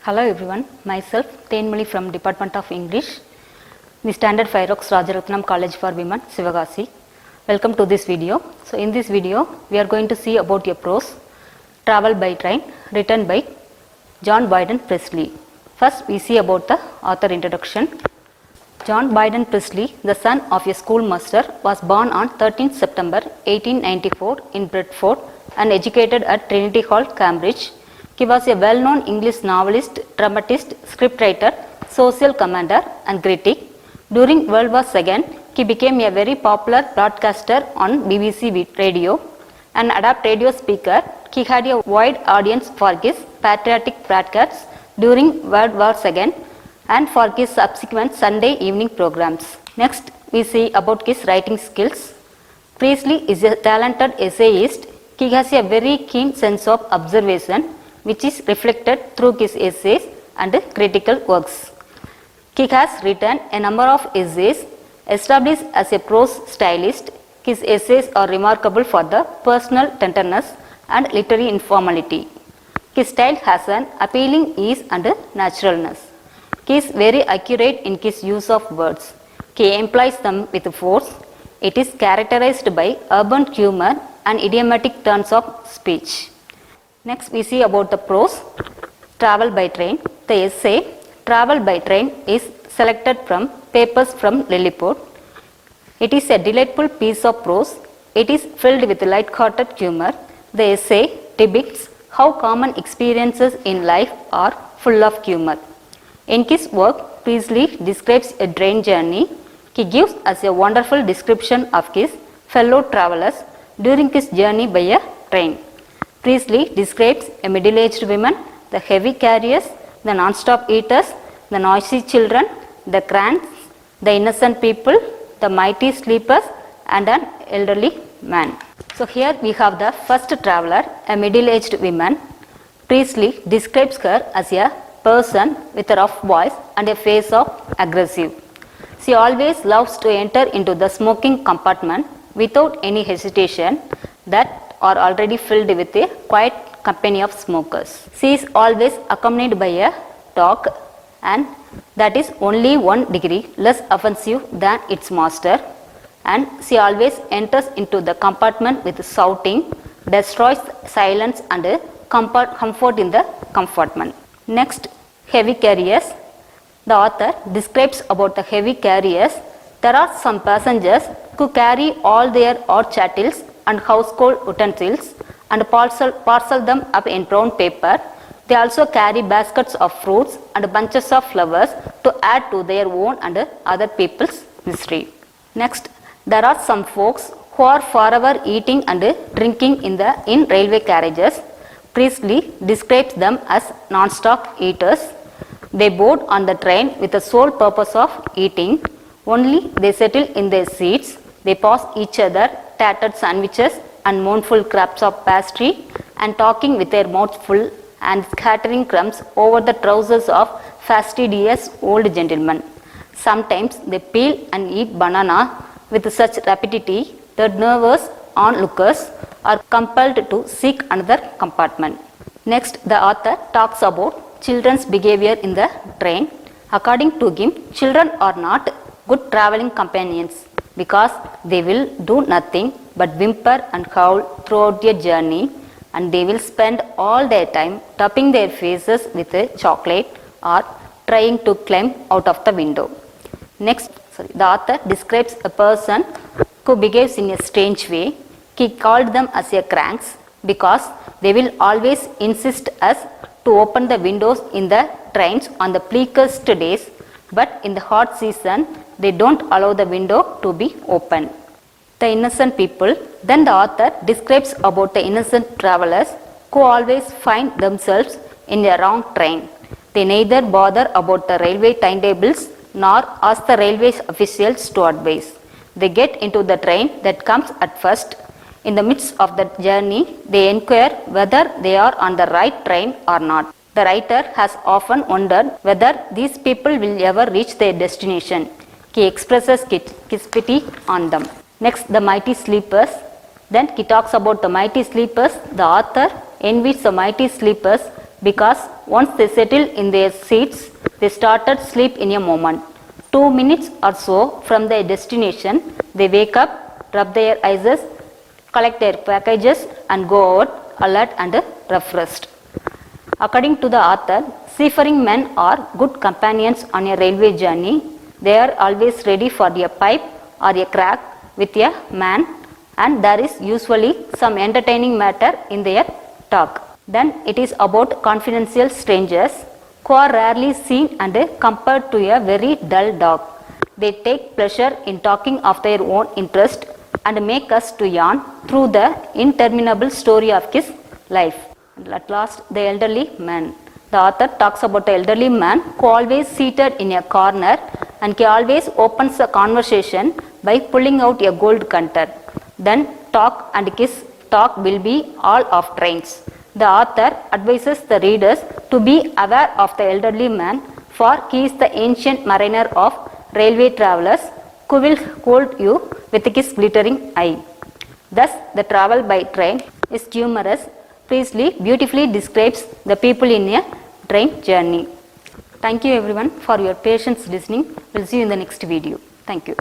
Hello everyone, myself Thenmozhi from Department of English, the Standard 5 Rocks Rajaratnam College for Women, Sivagasi. Welcome to this video. So in this video, we are going to see about a prose, Travel by Train, written by John Biden Priestley. First, we see about the author introduction. John Biden Priestley, the son of a schoolmaster, was born on 13th September 1894 in Bradford and educated at Trinity Hall, Cambridge. He was a well-known English novelist, dramatist, scriptwriter, social commander and critic. During World War II, he became a very popular broadcaster on BBC radio. An adept radio speaker, he had a wide audience for his patriotic broadcasts during World War II and for his subsequent Sunday evening programs. Next, we see about his writing skills. Priestley is a talented essayist. He has a very keen sense of observation, which is reflected through his essays and critical works. He has written a number of essays. Established as a prose stylist, his essays are remarkable for the personal tenderness and literary informality. His style has an appealing ease and naturalness. He is very accurate in his use of words. He employs them with force. It is characterized by urban humor and idiomatic turns of speech. Next, we see about the prose, Travel by Train. The essay, Travel by Train, is selected from Papers from Lilliput. It is a delightful piece of prose. It is filled with light-hearted humor. The essay depicts how common experiences in life are full of humor. In his work, Priestley describes a train journey. He gives us a wonderful description of his fellow travelers during his journey by a train. Priestley describes a middle-aged woman, the heavy carriers, the non-stop eaters, the noisy children, the cranks, the innocent people, the mighty sleepers, and an elderly man. So here we have the first traveler, a middle-aged woman. Priestley describes her as a person with a rough voice and a face of aggressive. She always loves to enter into the smoking compartment without any hesitation that are already filled with a quiet company of smokers. She is always accompanied by a dog, and that is only 1 degree less offensive than its master, and she always enters into the compartment with shouting, destroys silence and comfort in the compartment. Next, heavy carriers. The author describes about the heavy carriers. There are some passengers who carry all their odd chattels and household utensils and parcel them up in brown paper. They also carry baskets of fruits and bunches of flowers to add to their own and other people's misery. Next, there are some folks who are forever eating and drinking in railway carriages. Priestley describes them as non-stop eaters. They board on the train with the sole purpose of eating. Only they settle in their seats. They pass each other tattered sandwiches and mournful scraps of pastry, and talking with their mouths full and scattering crumbs over the trousers of fastidious old gentlemen. Sometimes they peel and eat banana with such rapidity that nervous onlookers are compelled to seek another compartment. Next, the author talks about children's behavior in the train. According to him, children are not good traveling companions because they will do nothing but whimper and howl throughout their journey, and they will spend all their time topping their faces with chocolate or trying to climb out of the window. Next, the author describes a person who behaves in a strange way. He called them as a cranks because they will always insist us to open the windows in the trains on the bleakest days, but in the hot season they don't allow the window to be open. The innocent people. Then the author describes about the innocent travelers who always find themselves in a wrong train. They neither bother about the railway timetables nor ask the railway officials to advise. They get into the train that comes at first. In the midst of the journey, they inquire whether they are on the right train or not. The writer has often wondered whether these people will ever reach their destination. He expresses his pity on them. Next, the mighty sleepers. Then he talks about the mighty sleepers. The author envies the mighty sleepers because once they settled in their seats, they started sleep in a moment. 2 minutes or so from their destination, they wake up, rub their eyes, collect their packages and go out alert and refreshed. According to the author, seafaring men are good companions on a railway journey. They are always ready for a pipe or a crack with a man, and there is usually some entertaining matter in their talk. Then it is about confidential strangers who are rarely seen and compared to a very dull dog. They take pleasure in talking of their own interest and make us to yawn through the interminable story of his life. And at last, the elderly man. The author talks about the elderly man who always seated in a corner, and he always opens a conversation by pulling out a gold counter. Then talk and his talk will be all of trains. The author advises the readers to be aware of the elderly man, for he is the ancient mariner of railway travellers who will hold you with his glittering eye. Thus, the travel by train is humorous. Priestley beautifully describes the people in a train journey. Thank you everyone for your patience listening. We'll see you in the next video. Thank you.